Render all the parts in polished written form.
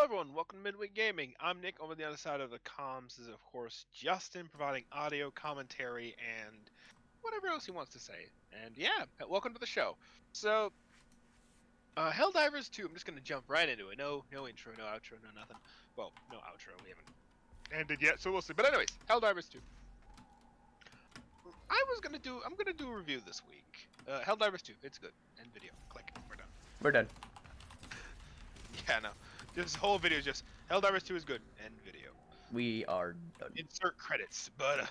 everyone, welcome to Midweek Gaming. I'm Nick. Over the other side of the comms is, of course, Justin, providing audio commentary and whatever else he wants to say. And yeah, welcome to the show. So, Helldivers 2, I'm just going to jump right into it. No intro, no outro, no nothing. Well, no outro, we haven't ended yet, so we'll see. But anyways, Helldivers 2. I'm going to do a review this week. Helldivers 2, it's good. End video. Click. We're done. We're done. Yeah, no. This whole video is just Helldivers 2 is good. End video. We are done. Insert credits, but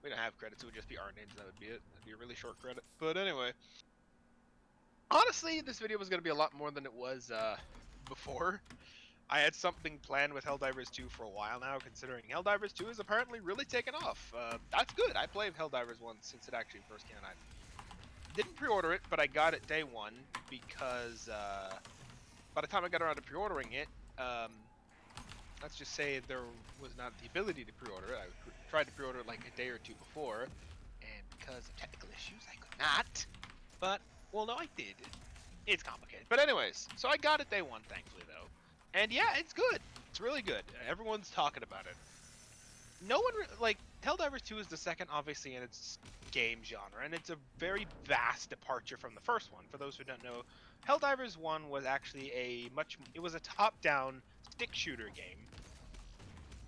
we don't have credits. It would just be our names. That would be it. That'd be a really short credit. But anyway, honestly, this video was gonna be a lot more than it was before. I had something planned with Helldivers 2 for a while now, considering Helldivers 2 is apparently really taken off. That's good. I played Helldivers 1 since it actually first came out. I didn't pre-order it, but I got it day one because by the time I got around to pre-ordering it, let's just say there was not the ability to pre-order it. I tried to pre-order it like a day or two before, and because of technical issues, I could not. But, well, no, I did. It's complicated. But anyways, so I got it day one, thankfully, though. And yeah, it's good. It's really good. Everyone's talking about it. No one, like, Helldivers 2 is the second, obviously, in its game genre, and it's a very vast departure from the first one. For those who don't know, Helldivers 1 was actually it was a top-down stick shooter game,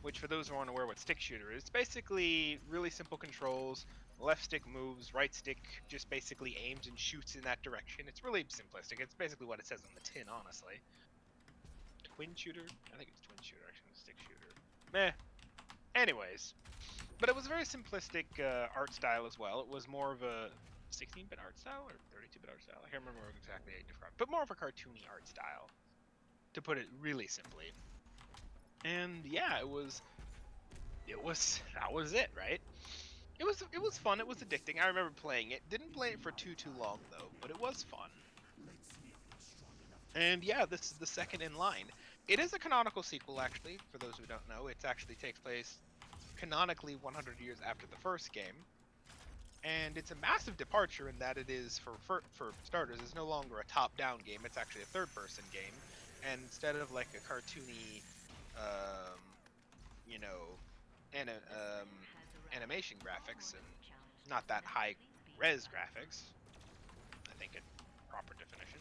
which for those who aren't aware what stick shooter is, it's basically really simple controls, left stick moves, right stick just basically aims and shoots in that direction. It's really simplistic. It's basically what it says on the tin, honestly. Twin shooter? I think it's twin shooter, actually, stick shooter. Meh. Anyways, but it was a very simplistic art style as well. It was more of a 16-bit art style or 32-bit art style. I can't remember exactly how you describe it, but more of a cartoony art style, to put it really simply. And yeah, that was it, right? It was fun. It was addicting. I remember playing it. Didn't play it for too long though, but it was fun. And yeah, this is the second in line. It is a canonical sequel, actually. For those who don't know, it actually takes place canonically 100 years after the first game. And it's a massive departure in that it is, for starters, it's no longer a top-down game. It's actually a third-person game. And instead of like a cartoony, you know, animation graphics and not that high-res graphics, I think in proper definition.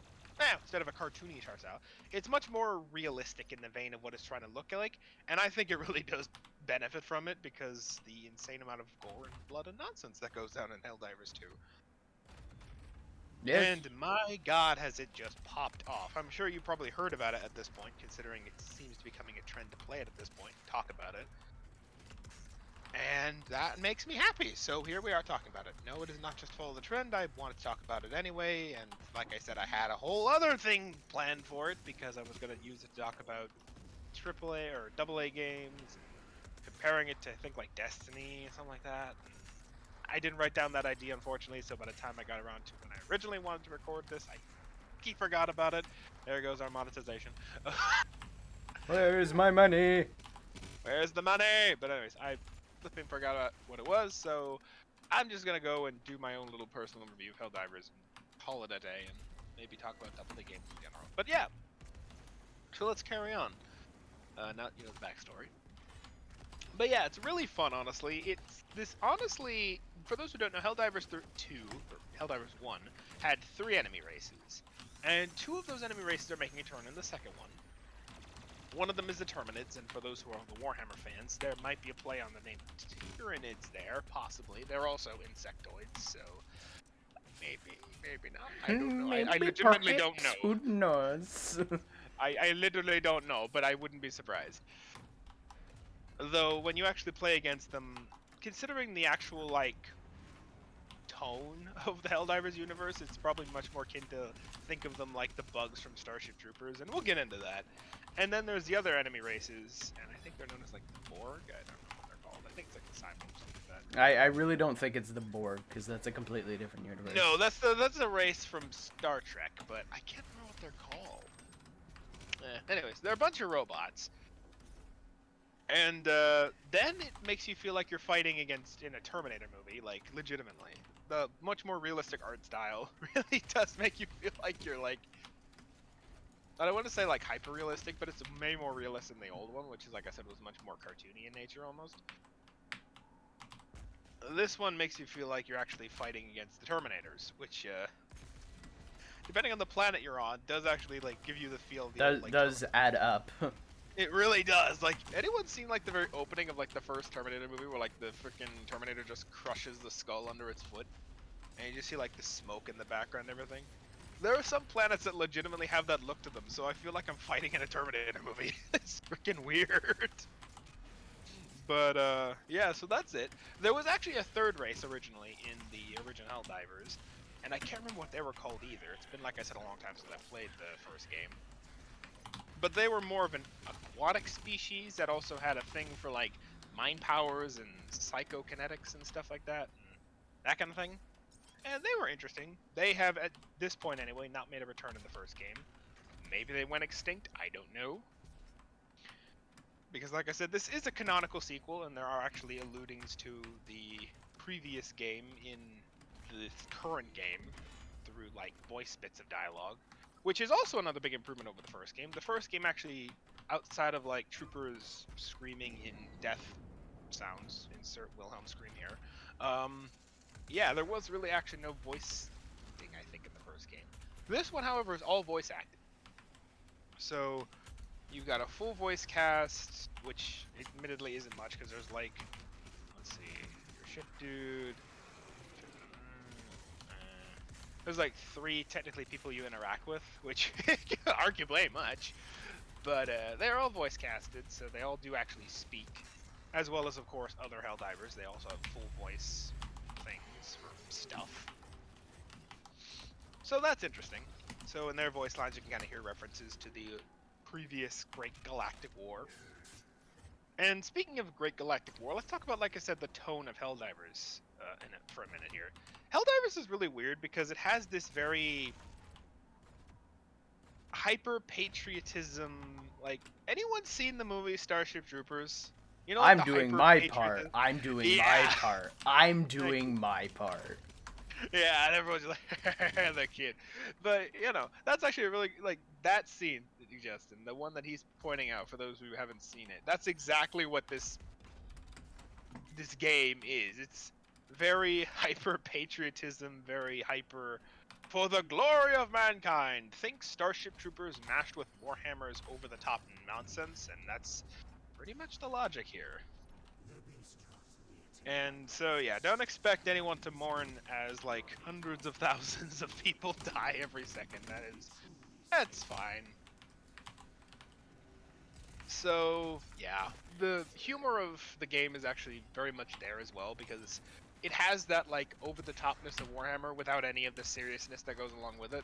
Instead of a cartoony art style, it's much more realistic in the vein of what it's trying to look like, and I think it really does benefit from it because the insane amount of gore and blood and nonsense that goes down in Helldivers 2. Yes. And my god, has it just popped off. I'm sure you probably heard about it at this point, considering it seems to be becoming a trend to play it at this point, talk about it. And that makes me happy, so here we are talking about it. No, it is not just follow the trend, I wanted to talk about it anyway, and like I said, I had a whole other thing planned for it, because I was going to use it to talk about AAA or AA games, comparing it to, I think, like Destiny, something like that. I didn't write down that idea, unfortunately, so by the time I got around to when I originally wanted to record this, I forgot about it. There goes our monetization. Where's my money? Where's the money? But anyways, I flipping forgot about what it was, so I'm just gonna go and do my own little personal review of Helldivers and call it a day, and maybe talk about AA games in general. But yeah, so let's carry on. Not the backstory. But yeah, it's really fun, honestly. Honestly, for those who don't know, Helldivers 2 or Helldivers 1 had 3 enemy races, and 2 of those enemy races are making a turn in the second one. One of them is the Terminids, and for those who are the Warhammer fans, there might be a play on the name Tyranids there, possibly. They're also insectoids, so maybe not. I don't know. I legitimately don't know. Who knows? I literally don't know, but I wouldn't be surprised. Though, when you actually play against them, considering the actual, like, tone of the Helldivers universe, it's probably much more akin to think of them like the bugs from Starship Troopers, and we'll get into that. And then there's the other enemy races, and I think they're known as like the Borg. I don't know what they're called. I think it's like the Cyborgs, something like that. I really don't think it's the Borg, because that's a completely different universe. No, that's a race from Star Trek, but I can't remember what they're called. Anyways, they're a bunch of robots. And then it makes you feel like you're fighting in a Terminator movie, like legitimately. The much more realistic art style really does make you feel like you're like I don't want to say like hyper realistic, but it's way more realistic than the old one, which is like I said was much more cartoony in nature almost. This one makes you feel like you're actually fighting against the Terminators, which depending on the planet you're on, does actually like give you the feel of the old like Does add up. It really does. Like, anyone seen like the very opening of like the first Terminator movie where like the freaking Terminator just crushes the skull under its foot, and you just see like the smoke in the background and everything? There are some planets that legitimately have that look to them, so I feel like I'm fighting in a Terminator movie. It's freaking weird. But yeah, so that's it. There was actually a third race originally in the original Helldivers, and I can't remember what they were called either. It's been, like I said, a long time since I played the first game. But they were more of an aquatic species that also had a thing for like mind powers and psychokinetics and stuff like that, and that kind of thing. And they were interesting. They have, at this point anyway, not made a return in the first game. Maybe they went extinct, I don't know. Because like I said, this is a canonical sequel, and there are actually alludings to the previous game in the current game through like voice bits of dialogue, which is also another big improvement over the first game. The first game actually, outside of like troopers screaming in death sounds, insert Wilhelm scream here, yeah, there was really actually no voice thing, I think, in the first game. This one, however, is all voice acted. So you've got a full voice cast, which admittedly isn't much because there's like, let's see, your ship dude. There's like 3 technically people you interact with, which arguably ain't much, but they're all voice casted, so they all do actually speak, as well as of course other Helldivers. They also have full voice things for stuff. So that's interesting. So in their voice lines, you can kind of hear references to the previous Great Galactic War. And speaking of Great Galactic War, let's talk about, like I said, the tone of Helldivers for a minute here. Helldivers is really weird because it has this very hyper-patriotism, like, anyone seen the movie Starship Troopers? You know, like I'm the doing my hyper-patriotism? part. I'm doing my Yeah. part. I'm doing my part. Yeah, and everyone's like, the kid. But, you know, that's actually a really, like, that scene, Justin, the one that he's pointing out for those who haven't seen it, that's exactly what this game is. It's very hyper-patriotism, very hyper, for the glory of mankind. Think Starship Troopers mashed with Warhammers over-the-top nonsense, and that's pretty much the logic here. And so, yeah, don't expect anyone to mourn as, like, hundreds of thousands of people die every second. That's fine. So, yeah, the humor of the game is actually very much there as well, because it has that, like, over-the-topness of Warhammer without any of the seriousness that goes along with it.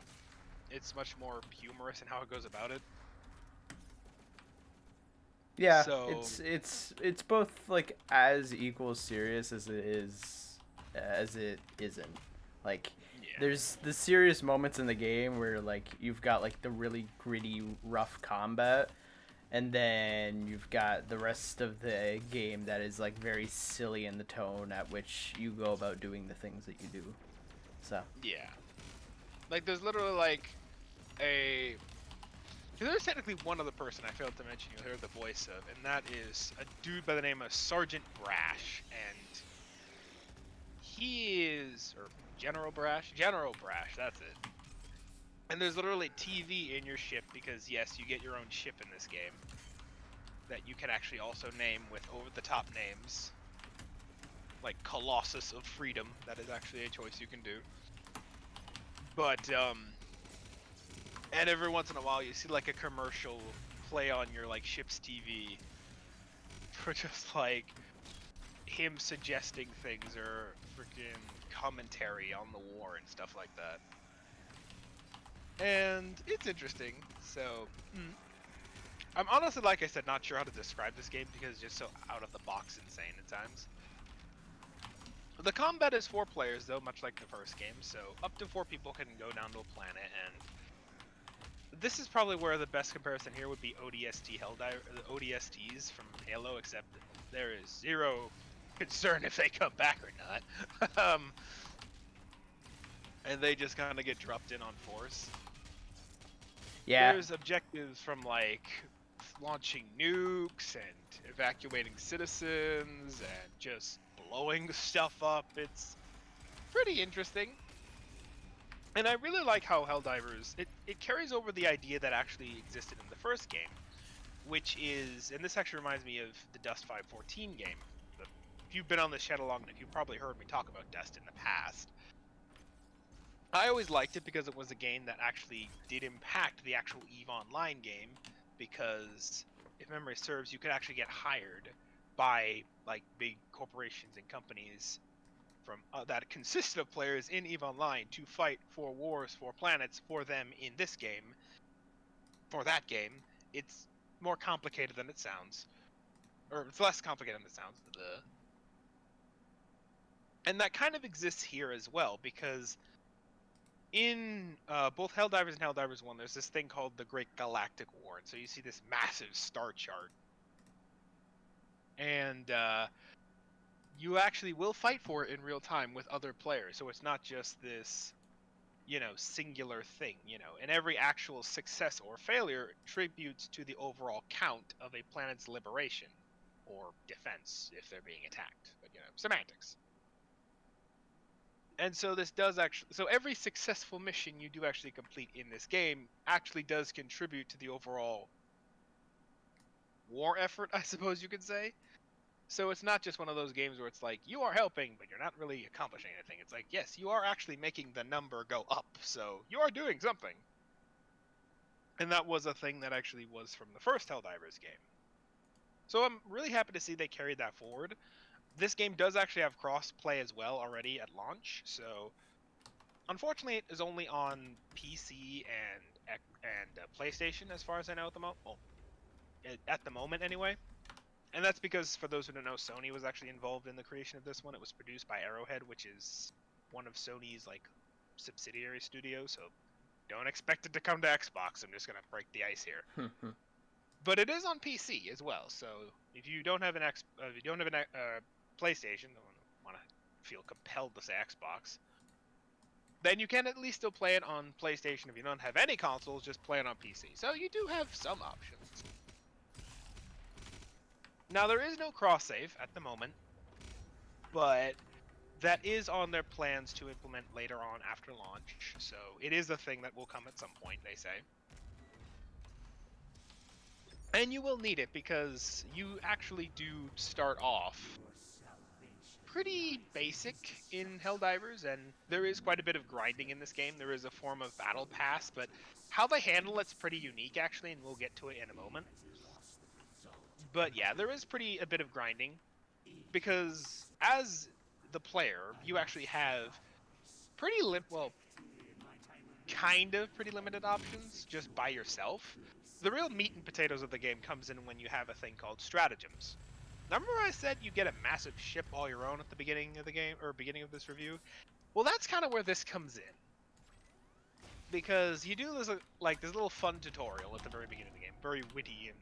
It's much more humorous in how it goes about it. Yeah, So, it's both like as equal serious as it isn't. Like yeah. there's the serious moments in the game where like you've got like the really gritty rough combat, and then you've got the rest of the game that is like very silly in the tone at which you go about doing the things that you do. So, Yeah. Like, there's literally, like, there's technically one other person I failed to mention you'll hear the voice of, and that is a dude by the name of Sergeant Brash, and he is, or General Brash, that's it. And there's literally TV in your ship because, yes, you get your own ship in this game that you can actually also name with over-the-top names, like Colossus of Freedom. That is actually a choice you can do. But, and every once in a while you see like a commercial play on your like ship's TV for just like him suggesting things or freaking commentary on the war and stuff like that. And it's interesting. So, I'm honestly, like I said, not sure how to describe this game because it's just so out of the box insane at times. The combat is 4 players though, much like the first game, so up to 4 people can go down to a planet, and this is probably where the best comparison here would be ODST Helldiver, the ODSTs from Halo, except there is zero concern if they come back or not. And they just kind of get dropped in on force. Yeah. There's objectives from like launching nukes and evacuating citizens and just blowing stuff up. It's pretty interesting. And I really like how Helldivers, it carries over the idea that actually existed in the first game, which is, and this actually reminds me of the Dust 514 game. If you've been on the shed long enough, you've probably heard me talk about Dust in the past. I always liked it because it was a game that actually did impact the actual EVE Online game, because if memory serves, you could actually get hired by like big corporations and companies from that consisted of players in EVE Online to fight for wars for planets for them in this game. For that game, it's more complicated than it sounds, or it's less complicated than it sounds. And that kind of exists here as well, because in both Helldivers and Helldivers 1, there's this thing called the Great Galactic War. And so you see this massive star chart. And you actually will fight for it in real time with other players. So it's not just this, singular thing, and every actual success or failure tributes to the overall count of a planet's liberation or defense if they're being attacked. But, semantics. And so this does actually, so every successful mission you do actually complete in this game actually does contribute to the overall war effort, I suppose you could say. So it's not just one of those games where it's like, you are helping, but you're not really accomplishing anything. It's like, yes, you are actually making the number go up, so you are doing something. And that was a thing that actually was from the first Helldivers game. So I'm really happy to see they carried that forward. This game does actually have cross-play as well already at launch, so unfortunately it is only on PC and PlayStation as far as I know at the moment. Well, at the moment anyway. And that's because, for those who don't know, Sony was actually involved in the creation of this one. It was produced by Arrowhead, which is one of Sony's subsidiary studios, so don't expect it to come to Xbox. I'm just gonna break the ice here. But it is on PC as well, so if you don't have a PlayStation, don't want to feel compelled to say Xbox, then you can at least still play it on PlayStation. If you don't have any consoles, just play it on PC. So you do have some options. Now, there is no cross-save at the moment, but that is on their plans to implement later on after launch, so it is a thing that will come at some point, they say. And you will need it, because you actually do start off pretty basic in Helldivers, and there is quite a bit of grinding in this game. There is a form of battle pass, but how they handle it's pretty unique, actually, and we'll get to it in a moment. But yeah, there is a bit of grinding, because as the player, you actually have kind of pretty limited options just by yourself. The real meat and potatoes of the game comes in when you have a thing called stratagems. Remember I said you get a massive ship all your own at the beginning of the game, or beginning of this review? Well, that's kind of where this comes in. Because you do this little fun tutorial at the very beginning of the game, very witty and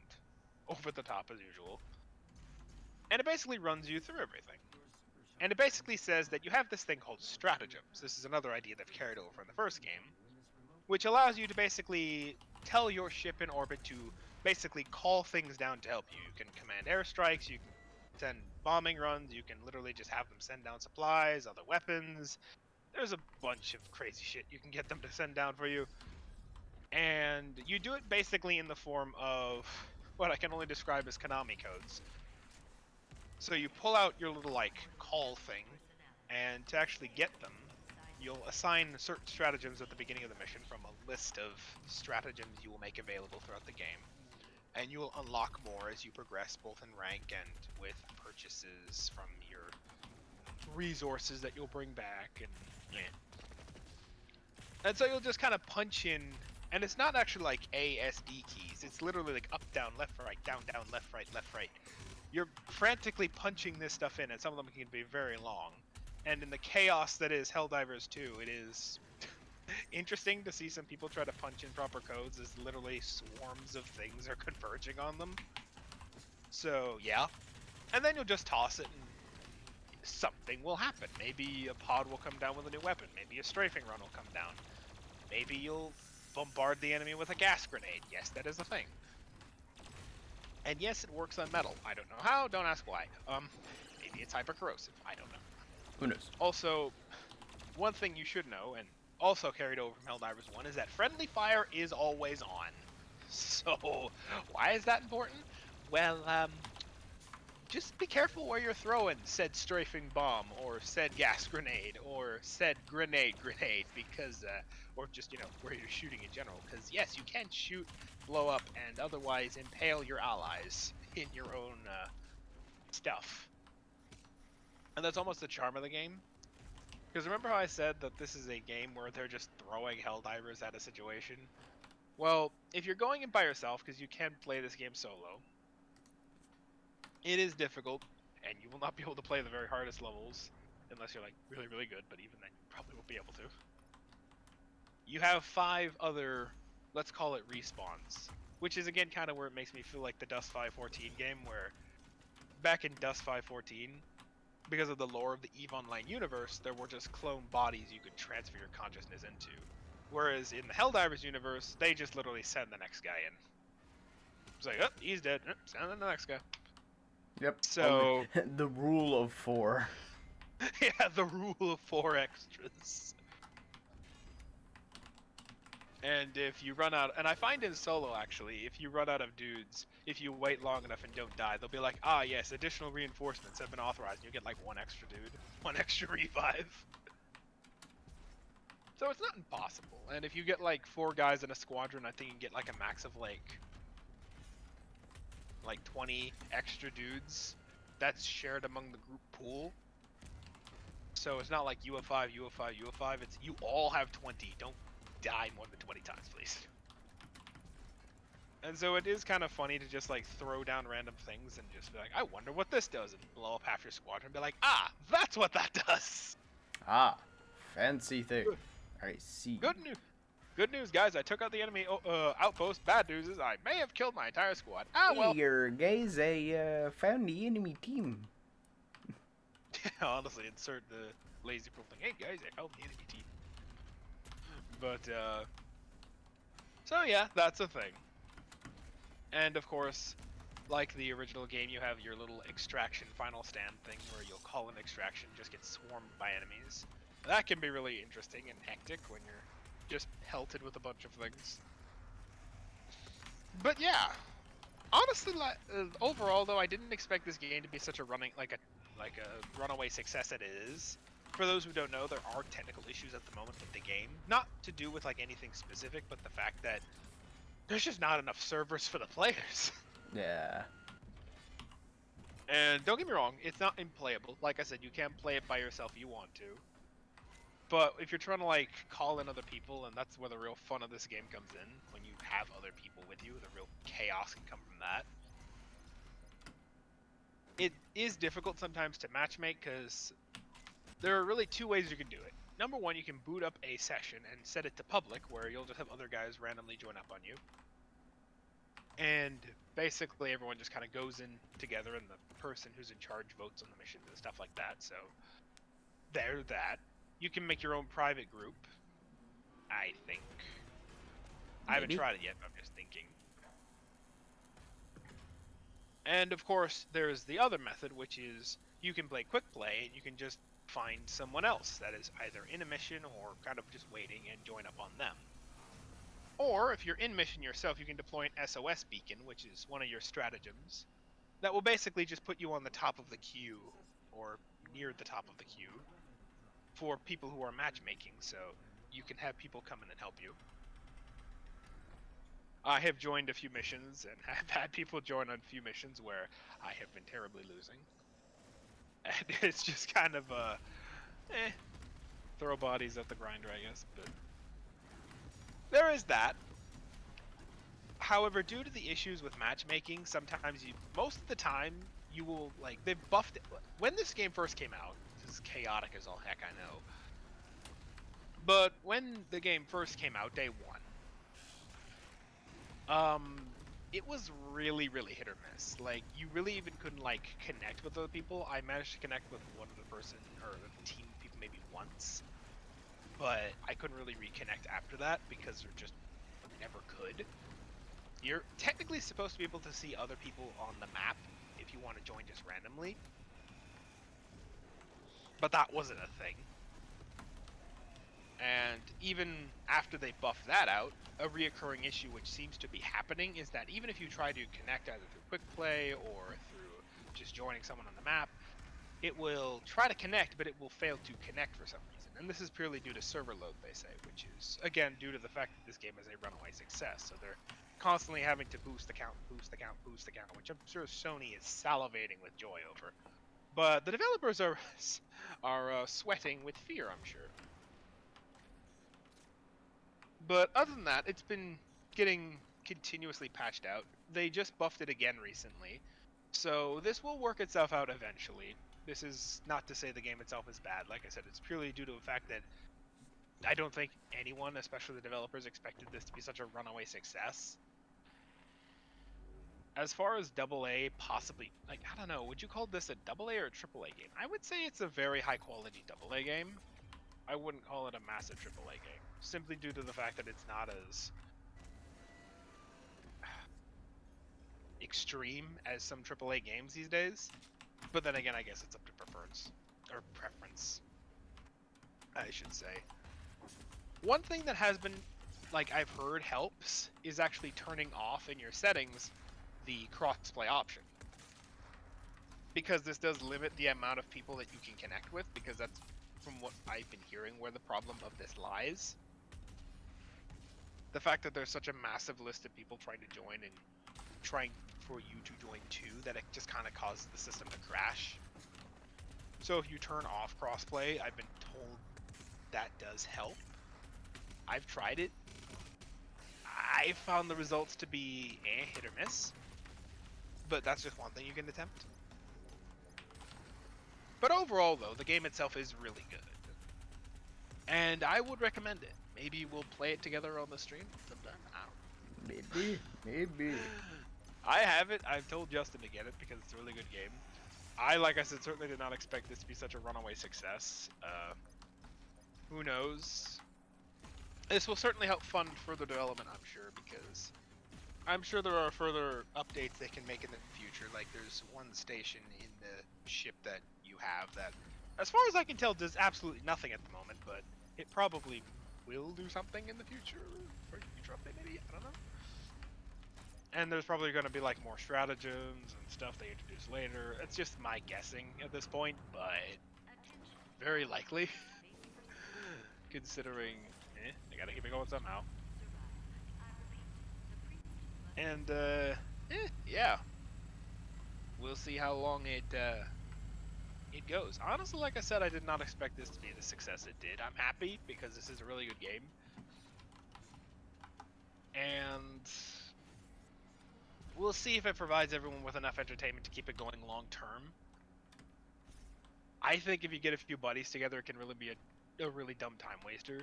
over the top as usual. And it basically runs you through everything. And it basically says that you have this thing called stratagems. This is another idea they've carried over from the first game, which allows you to basically tell your ship in orbit to basically call things down to help you. You can command airstrikes, you can send bombing runs, you can literally just have them send down supplies, other weapons. There's a bunch of crazy shit you can get them to send down for you. And you do it basically in the form of what I can only describe as Konami codes. So you pull out your little call thing, and to actually get them, you'll assign certain stratagems at the beginning of the mission from a list of stratagems you will make available throughout the game. And you will unlock more as you progress, both in rank and with purchases from your resources that you'll bring back. And so you'll just kind of punch in, and it's not actually like A, S, D keys. It's literally like up, down, left, right, down, down, left, right, left, right. You're frantically punching this stuff in, and some of them can be very long. And in the chaos that is Helldivers 2, it is interesting to see some people try to punch in proper codes as literally swarms of things are converging on them. So, yeah. And then you'll just toss it and something will happen. Maybe a pod will come down with a new weapon. Maybe a strafing run will come down. Maybe you'll bombard the enemy with a gas grenade. Yes, that is a thing. And yes, it works on metal. I don't know how, don't ask why. Maybe it's hypercorrosive. I don't know. Who knows? Also, one thing you should know, and also carried over from Helldivers 1, is that friendly fire is always on. So, why is that important? Well, just be careful where you're throwing said strafing bomb, or said gas grenade, or said grenade, because, or just, where you're shooting in general. Because, yes, you can shoot, blow up, and otherwise impale your allies in your own, stuff. And that's almost the charm of the game. Because remember how I said that this is a game where they're just throwing Helldivers at a situation? Well, if you're going in by yourself, because you can play this game solo, it is difficult, and you will not be able to play the very hardest levels, unless you're, like, really, really good, but even then, you probably won't be able to. You have 5 other, let's call it respawns, which is, again, kind of where it makes me feel like the Dust 514 game, where back in Dust 514, because of the lore of the EVE Online universe, there were just clone bodies you could transfer your consciousness into. Whereas in the Helldivers universe, they just literally send the next guy in. It's like, oh, he's dead. Send in the next guy. Yep. So the rule of 4. yeah, the rule of 4 extras. And if you run out, and I find in solo actually, if you run out of dudes, if you wait long enough and don't die, they'll be like, ah yes, additional reinforcements have been authorized, and you get like 1 extra dude, 1 extra revive. So it's not impossible. And if you get like 4 guys in a squadron, I think you can get like a max of like 20 extra dudes that's shared among the group pool. So it's not like you have 5, you have 5, you have 5. It's you all have 20. Don't die more than 20 times, please. And so it is kind of funny to just like throw down random things and just be like, I wonder what this does, and blow up half your squadron and be like, ah, that's what that does. Ah, fancy thing. I see. Good news, guys. I took out the enemy outpost. Bad news is I may have killed my entire squad. Ah, well. Hey, guys, I found the enemy team. Honestly, insert the lazy proof thing. Hey, guys, I found the enemy team. But, so yeah, that's a thing. And, of course, like the original game, you have your little extraction final stand thing where you'll call an extraction, just get swarmed by enemies. That can be really interesting and hectic when you're just pelted with a bunch of things. But yeah, honestly, overall though, I didn't expect this game to be such a runaway success that it is. For those who don't know, there are technical issues at the moment with the game, not to do with like anything specific, but the fact that there's just not enough servers for the players. Yeah. And don't get me wrong, it's not unplayable. Like I said, you can play it by yourself if you want to. But if you're trying to like call in other people, and that's where the real fun of this game comes in, when you have other people with you, the real chaos can come from that. It is difficult sometimes to matchmake because there are really 2 ways you can do it. Number 1, you can boot up a session and set it to public, where you'll just have other guys randomly join up on you. And basically everyone just kind of goes in together, and the person who's in charge votes on the missions and stuff like that. So there's that. You can make your own private group, I think. I haven't tried it yet, but I'm just thinking. And of course, there's the other method, which is you can play quick play, and you can just find someone else that is either in a mission or kind of just waiting and join up on them. Or if you're in mission yourself, you can deploy an SOS beacon, which is one of your stratagems, that will basically just put you on the top of the queue, or near the top of the queue, for people who are matchmaking, so you can have people come in and help you. I have joined a few missions and have had people join on a few missions where I have been terribly losing. And it's just kind of throw bodies at the grinder, I guess, but there is that. However, due to the issues with matchmaking, sometimes most of the time, you will, like, they've buffed it. When this game first came out, this is chaotic as all heck, I know. But when the game first came out, day 1, it was really, really hit or miss. Like, you really even couldn't, like, connect with other people. I managed to connect with one other person, or a team of people maybe once. But I couldn't really reconnect after that, because they're just never could. You're technically supposed to be able to see other people on the map if you want to join just randomly, but that wasn't a thing. And even after they buffed that out, a reoccurring issue which seems to be happening is that even if you try to connect either through quick play or through just joining someone on the map, it will try to connect, but it will fail to connect for some reason. And this is purely due to server load, they say, which is, again, due to the fact that this game is a runaway success. So they're constantly having to boost the count, which I'm sure Sony is salivating with joy over. But the developers are sweating with fear, I'm sure. But other than that, it's been getting continuously patched out. They just buffed it again recently. So this will work itself out eventually. This is not to say the game itself is bad. Like I said, it's purely due to the fact that I don't think anyone, especially the developers, expected this to be such a runaway success. As far as AA, possibly, like, I don't know, would you call this a AA or a AAA game? I would say it's a very high quality AA game. I wouldn't call it a massive AAA game, simply due to the fact that it's not as extreme as some AAA games these days. But then again, I guess it's up to preference, or preference, I should say. One thing that has been, like, I've heard helps is actually turning off in your settings the crossplay option. Because this does limit the amount of people that you can connect with, because that's, from what I've been hearing, where the problem of this lies. The fact that there's such a massive list of people trying to join and trying for you to join too, that it just kind of causes the system to crash. So if you turn off crossplay, I've been told that does help. I've tried it. I found the results to be hit or miss. But that's just one thing you can attempt. But overall, though, the game itself is really good. And I would recommend it. Maybe we'll play it together on the stream sometime. I don't know. Maybe. I have it. I've told Justin to get it because it's a really good game. Like I said, certainly did not expect this to be such a runaway success. Who knows? This will certainly help fund further development, I'm sure, because I'm sure there are further updates they can make in the future. Like, there's one station in the ship that you have that, as far as I can tell, does absolutely nothing at the moment, but it probably will do something in the future, for a future update maybe, I don't know. And there's probably going to be, like, more stratagems and stuff they introduce later. It's just my guessing at this point, but very likely, considering, I gotta keep it going somehow. And, yeah. We'll see how long it goes. Honestly, like I said, I did not expect this to be the success it did. I'm happy because this is a really good game. And we'll see if it provides everyone with enough entertainment to keep it going long term. I think if you get a few buddies together, it can really be a really dumb time waster.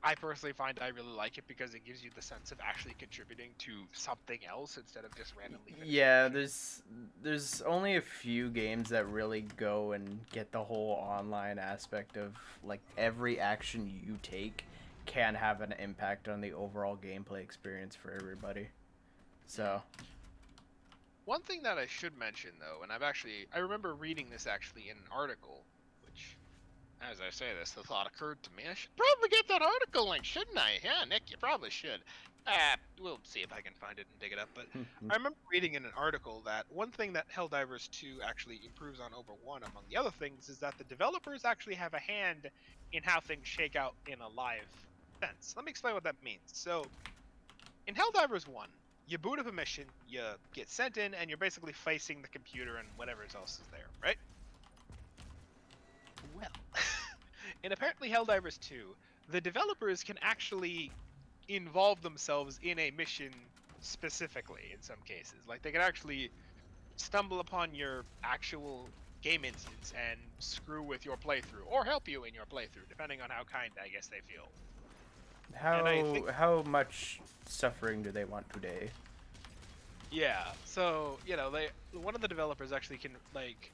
I personally find I really like it because it gives you the sense of actually contributing to something else instead of just randomly. Yeah, there's only a few games that really go and get the whole online aspect of, like, every action you take can have an impact on the overall gameplay experience for everybody. So one thing that I should mention, though, and I remember reading this actually in an article, which, as I say this, the thought occurred to me, I should probably get that article link, shouldn't I? Yeah, Nick, you probably should. We'll see if I can find it and dig it up, but I remember reading in an article that one thing that Helldivers 2 actually improves on over 1, among the other things, is that the developers actually have a hand in how things shake out in a live sense. Let me explain what that means. So, in Helldivers 1, you boot up a mission, you get sent in, and you're basically facing the computer and whatever else is there, right? Well, in apparently Helldivers 2, the developers can actually involve themselves in a mission specifically in some cases. Like, they can actually stumble upon your actual game instance and screw with your playthrough, or help you in your playthrough, depending on how kind, I guess, they feel. how much suffering do they want today? Yeah, so, one of the developers actually can, like,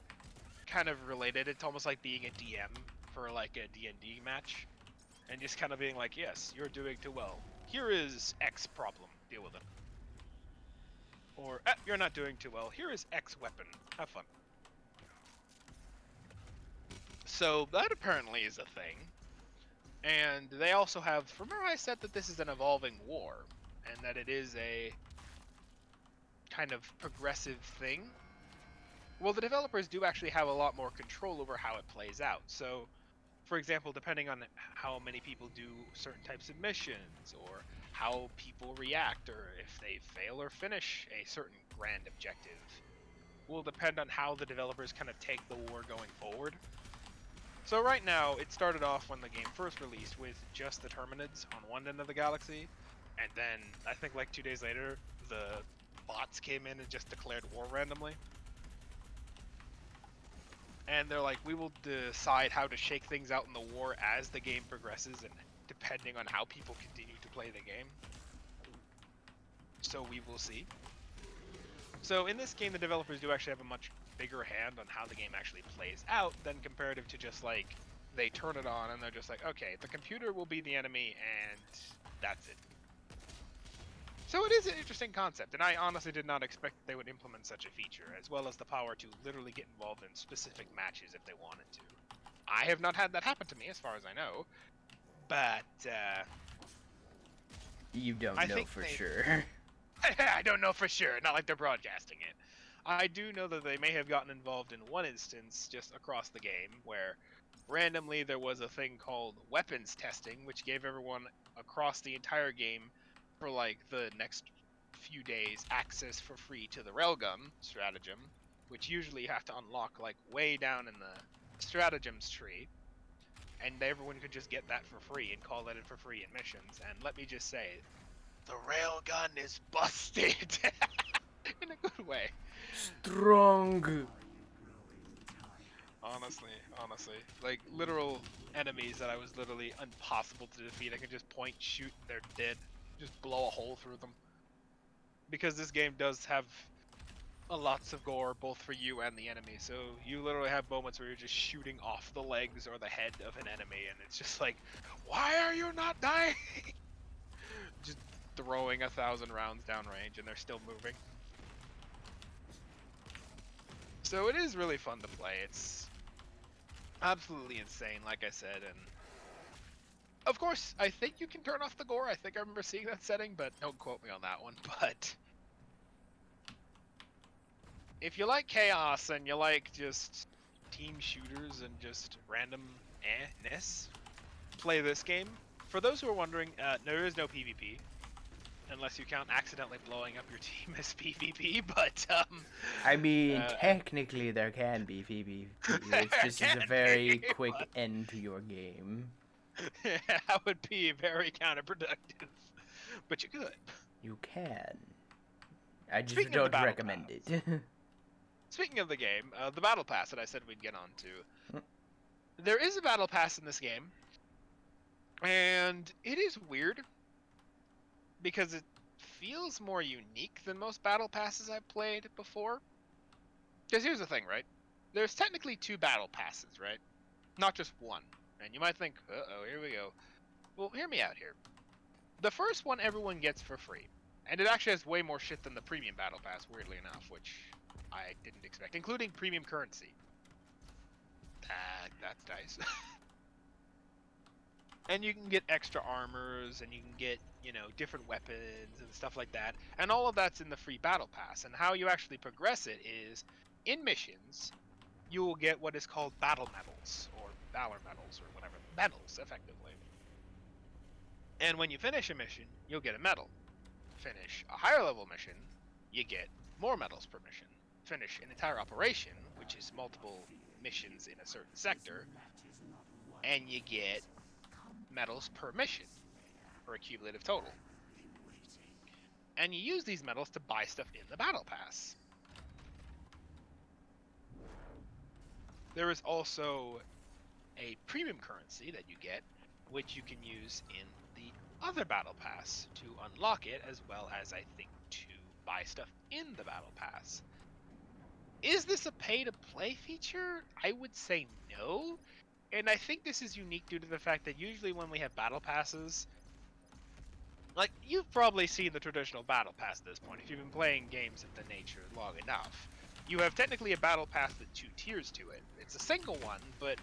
kind of related. It's almost like being a DM for, like, a D&D match, and just kind of being like, yes, you're doing too well. here is X problem, deal with it. Or, you're not doing too well, here is X weapon, have fun. So that apparently is a thing. And they also have, remember I said that this is an evolving war, and that it is a kind of progressive thing? Well, the developers do actually have a lot more control over how it plays out. So, for example, depending on how many people do certain types of missions, or how people react, or if they fail or finish a certain grand objective, will depend on how the developers kind of take the war going forward. So right now, it started off when the game first released with just the Terminids on one end of the galaxy, and then I think like 2 days later, the bots came in and just declared war randomly. And they're like, we will decide how to shake things out in the war as the game progresses and depending on how people continue to play the game. So we will see. So in this game, the developers do actually have a much bigger hand on how the game actually plays out than comparative to just like, they turn it on and they're just like, okay, the computer will be the enemy and that's it. So it is an interesting concept, and I honestly did not expect they would implement such a feature, as well as the power to literally get involved in specific matches if they wanted to. I have not had that happen to me, as far as I know, but You don't I know think for they... sure. I don't know for sure, not like they're broadcasting it. I do know that they may have gotten involved in one instance just across the game, where randomly there was a thing called weapons testing, which gave everyone across the entire game for like the next few days access for free to the railgun stratagem, which usually you have to unlock like way down in the stratagems tree, and everyone could just get that for free and call that in for free in missions. And let me just say, the railgun is busted in a good way. Strong. Honestly, like literal enemies that I was literally impossible to defeat. I could just point, shoot, and they're dead. Just blow a hole through them. Because this game does have lots of gore, both for you and the enemy. So you literally have moments where you're just shooting off the legs or the head of an enemy, and it's just like, why are you not dying? Just throwing 1,000 rounds downrange, and they're still moving. So it is really fun to play. It's absolutely insane, like I said, and of course, I think you can turn off the gore. I think I remember seeing that setting, but don't quote me on that one. But if you like chaos and you like just team shooters and just random ness, play this game. For those who are wondering, there is no PvP. Unless you count accidentally blowing up your team as PvP, but I mean, technically there can be PvP. It's just a very quick end to your game. That would be very counterproductive. But you could. You can. I just Speaking of the don't battle recommend pass, it. Speaking of the game, the battle pass that I said we'd get on to. There is a battle pass in this game, and it is weird because it feels more unique than most battle passes I've played before. Because here's the thing, right? There's technically 2 battle passes, right? Not just one. And you might think, uh-oh, here we go. Well, hear me out here. The first one everyone gets for free. And it actually has way more shit than the premium battle pass, weirdly enough, which I didn't expect, including premium currency. That's nice. And you can get extra armors, and you can get, different weapons and stuff like that. And all of that's in the free battle pass. And how you actually progress it is, in missions, you will get what is called battle medals, or valor medals, or whatever. Medals, effectively. And when you finish a mission, you'll get a medal. Finish a higher level mission, you get more medals per mission. Finish an entire operation, which is multiple missions in a certain sector, and you get medals per mission, for a cumulative total. And you use these medals to buy stuff in the battle pass. There is also a premium currency that you get, which you can use in the other battle pass to unlock it, as well as, I think, to buy stuff in the battle pass. Is this a pay-to-play feature? I would say no. And I think this is unique due to the fact that usually when we have battle passes, like, you've probably seen the traditional battle pass at this point if you've been playing games of the nature long enough. You have technically a battle pass with 2 tiers to it. It's a single one, but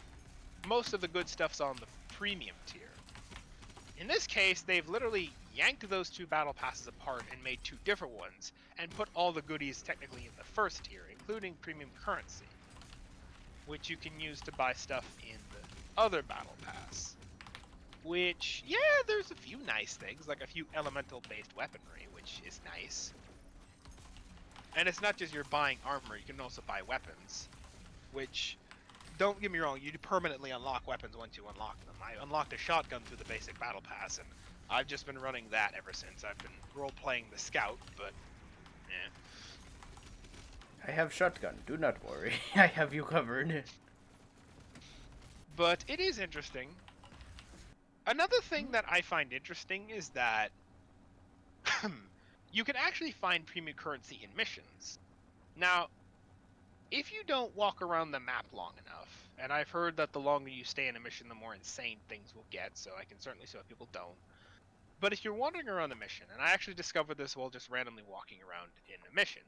most of the good stuff's on the premium tier. In this case, they've literally yanked those 2 battle passes apart and made 2 different ones, and put all the goodies technically in the first tier, including premium currency, which you can use to buy stuff in the other battle pass. Which, yeah, there's a few nice things, like a few elemental-based weaponry, which is nice. And it's not just you're buying armor, you can also buy weapons, which, don't get me wrong, you permanently unlock weapons once you unlock them. I unlocked a shotgun through the basic battle pass, and I've just been running that ever since. I've been role-playing the scout, but, eh. I have shotgun. Do not worry. I have you covered. But it is interesting. Another thing that I find interesting is that you can actually find premium currency in missions. Now, if you don't walk around the map long enough, and I've heard that the longer you stay in a mission, the more insane things will get, so I can certainly see why people don't. But if you're wandering around the mission, and I actually discovered this while just randomly walking around in a mission,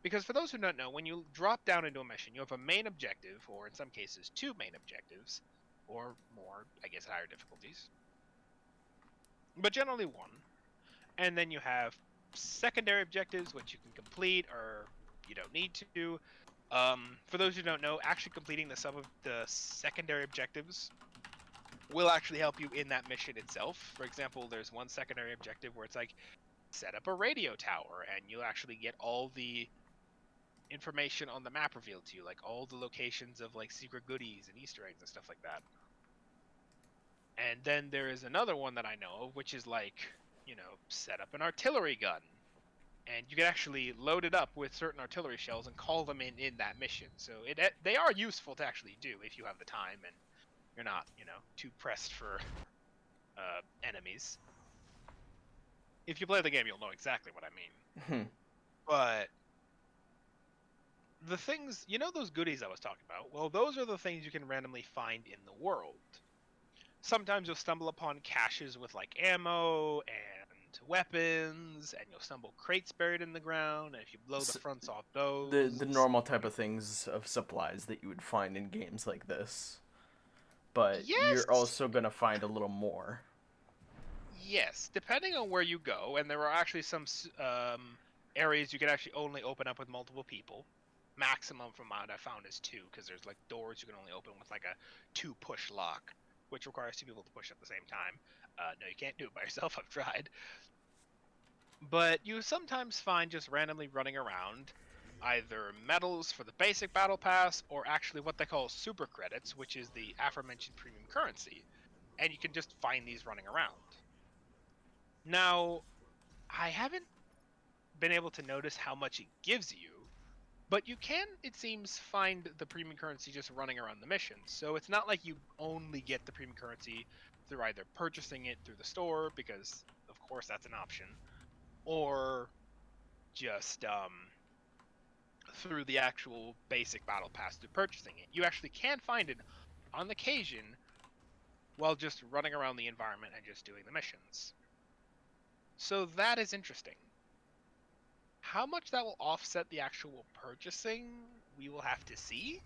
because for those who don't know, when you drop down into a mission, you have a main objective, or in some cases 2 main objectives, or more, I guess, higher difficulties, but generally 1. And then you have secondary objectives, which you can complete or you don't need to. For those who don't know, actually completing the secondary objectives will actually help you in that mission itself. For example, there's one secondary objective where it's like, set up a radio tower, and you'll actually get all the information on the map revealed to you, like all the locations of like secret goodies and Easter eggs and stuff like that. And then there is another one that I know of, which is like, set up an artillery gun. And you can actually load it up with certain artillery shells and call them in that mission. So they are useful to actually do if you have the time and you're not, too pressed for enemies. If you play the game, you'll know exactly what I mean. But the things, those goodies I was talking about? Well, those are the things you can randomly find in the world. Sometimes you'll stumble upon caches with like ammo and weapons, and you'll stumble crates buried in the ground, and if you blow the fronts off those... The normal type of things of supplies that you would find in games like this. But Yes! you're also going to find a little more. Yes, depending on where you go, and there are actually some areas you can actually only open up with multiple people. Maximum from what I found is 2, because there's like doors you can only open with like a 2-push lock, which requires 2 people to push at the same time. No, you can't do it by yourself, I've tried. But you sometimes find just randomly running around either medals for the basic battle pass, or actually what they call super credits, which is the aforementioned premium currency. And you can just find these running around. Now, I haven't been able to notice how much it gives you, but you can, it seems, find the premium currency just running around the mission. So it's not like you only get the premium currency through either purchasing it through the store, because of course that's an option, or just through the actual basic battle pass through purchasing it. You actually can find it on occasion while just running around the environment and just doing the missions. So that is interesting. How much that will offset the actual purchasing, we will have to see.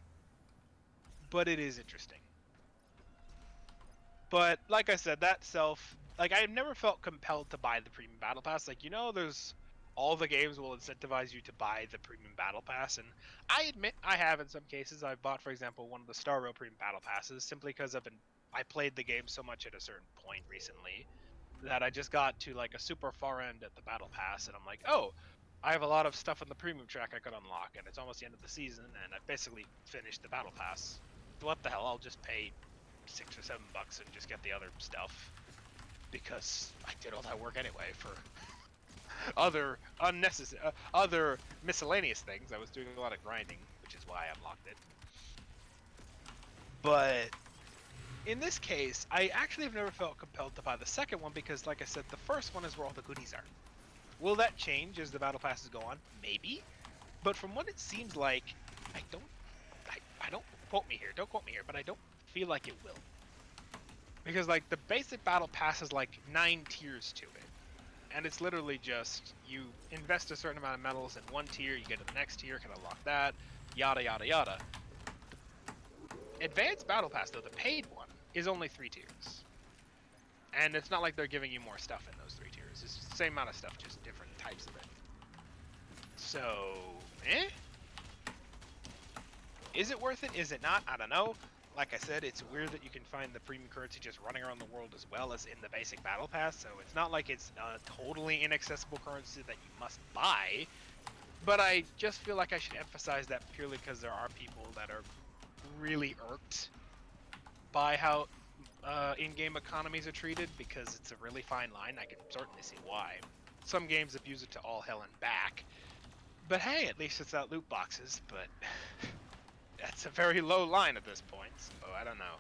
But it is interesting. But like I said, like I've never felt compelled to buy the premium battle pass. Like, there's all the games will incentivize you to buy the premium battle pass, and I admit I have in some cases. I've bought, for example, one of the Star Rail premium battle passes simply because I played the game so much at a certain point recently that I just got to like a super far end at the battle pass, and I'm like, oh, I have a lot of stuff on the premium track I could unlock, and it's almost the end of the season, and I've basically finished the battle pass. What the hell? I'll just pay $6 or $7 and just get the other stuff, because I did all that work anyway for other other miscellaneous things. I was doing a lot of grinding, which is why I unlocked it. But in this case, I actually have never felt compelled to buy the second one because, like I said, the first one is where all the goodies are. Will that change as the battle passes go on? Maybe. But from what it seems like, I don't quote me here, but I don't feel like it will. Because, like, the basic battle pass has, like, 9 tiers to it. and it's literally just you invest a certain amount of metals in one tier, you get to the next tier, can unlock that, yada yada yada. Advanced Battle Pass, though, the paid one, is only 3 tiers. And it's not like they're giving you more stuff in those 3 tiers. It's the same amount of stuff, just different types of it. So, Is it worth it? Is it not? I don't know. Like I said, it's weird that you can find the premium currency just running around the world as well as in the basic battle pass, so it's not like it's a totally inaccessible currency that you must buy, but I just feel like I should emphasize that purely because there are people that are really irked by how in-game economies are treated, because it's a really fine line. I can certainly see why. Some games abuse it to all hell and back, but hey, at least it's out loot boxes, but that's a very low line at this point, so I don't know.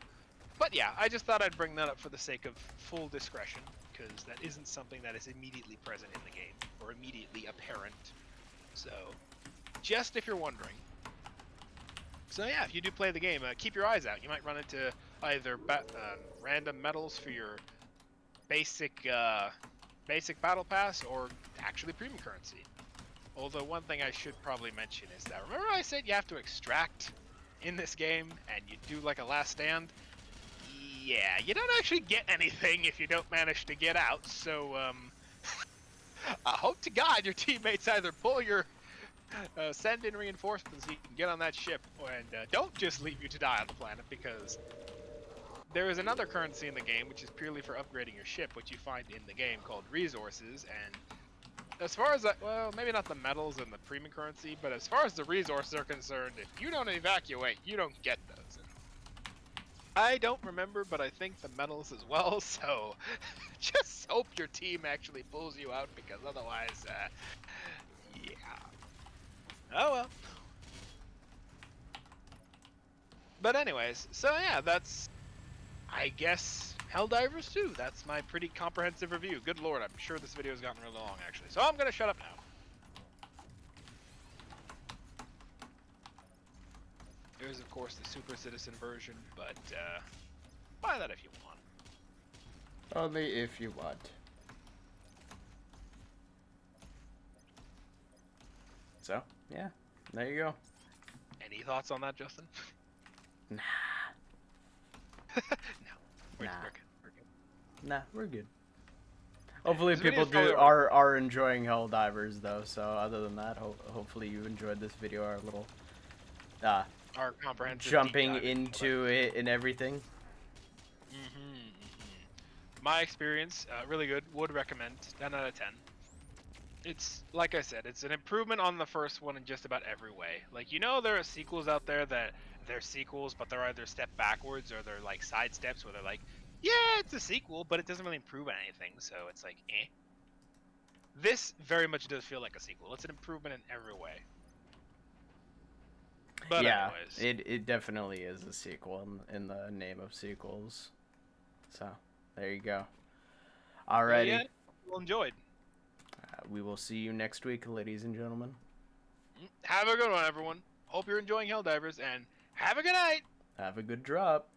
But yeah, I just thought I'd bring that up for the sake of full discretion, because that isn't something that is immediately present in the game, or immediately apparent. So, just if you're wondering. So yeah, if you do play the game, keep your eyes out. You might run into either random medals for your basic battle pass, or actually premium currency. Although one thing I should probably mention is that, remember I said you have to extract in this game, and you do like a last stand? Yeah, you don't actually get anything if you don't manage to get out, so I hope to God your teammates either pull your send in reinforcements so you can get on that ship, and don't just leave you to die on the planet, because there is another currency in the game which is purely for upgrading your ship, which you find in the game, called resources, and as far as well, maybe not the metals and the premium currency, but as far as the resources are concerned, if you don't evacuate, you don't get those. And I don't remember, but I think the metals as well, so just hope your team actually pulls you out, because otherwise, yeah. Oh well. But anyways, so yeah, that's, I guess, Helldivers 2. That's my pretty comprehensive review. Good lord, I'm sure this video has gotten really long, actually. So I'm gonna shut up now. There's, of course, the Super Citizen version, but buy that if you want. Only if you want. So, yeah, there you go. Any thoughts on that, Justin? Nah. No. We're Nah. good. We're good. Nah, we're good. Hopefully This people video's probably are enjoying Helldivers though. So other than that, hopefully you enjoyed this video. Our little our comprehensive jumping deep dive into it and everything. My experience, really good. Would recommend. 10 out of 10. It's, like I said, it's an improvement on the first one in just about every way. Like, you know, there are sequels out there that they're sequels, but they're either step backwards or they're like side steps where they're like, yeah, it's a sequel, but it doesn't really improve on anything, so it's like, eh. This very much does feel like a sequel. It's an improvement in every way. But yeah, anyways. it definitely is a sequel in the name of sequels. So there you go. Alrighty. Yeah, well enjoyed. We will see you next week, ladies and gentlemen. Have a good one, everyone. Hope you're enjoying Helldivers, and have a good night. Have a good drop.